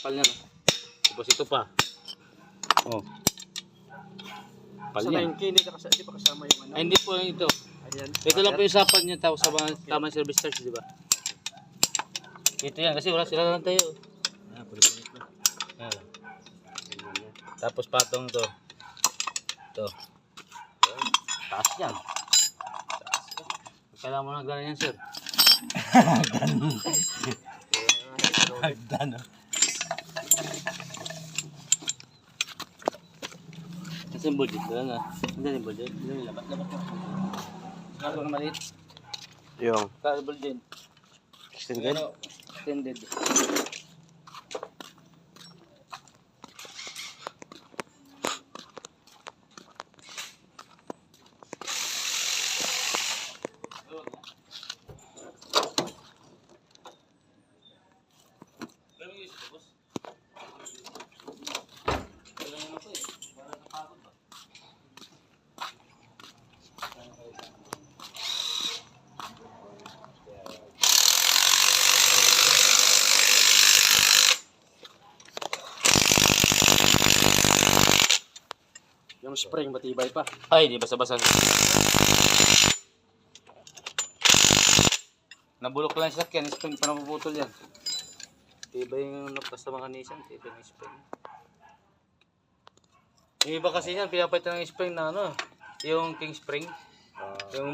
Kapal niya, no? Tapos ito pa. Oh. Kapal Sa niya. 9K, hindi pa kasama yung ano. Ay, hindi po ito. Ayan. Ito lang po yung sapan niya, tapos sa mga tamang service charge, di ba? Ito yan, kasi wala sila lang tayo. Pulit-pulit na. Ayan. Tapos patong to. Ito. Taas yan. Kailangan mo na gano'n yan, sir. Hagdan. Kasi yung budget doon, ha? Hindi yung budget. Hindi yung labat. Labat mo. Kalo na maliit. Yung Carbol din. extended. Ano? Extended. Yung spring, matibay pa. Ay, di basa-basa. Nabulok lang sa sakyan, spring pa napuputol yan. Iba yung napas sa mga Nissan, iba yung spring. Yung iba kasi yan, pinapalitan ng spring na ano, yung King Spring. Yung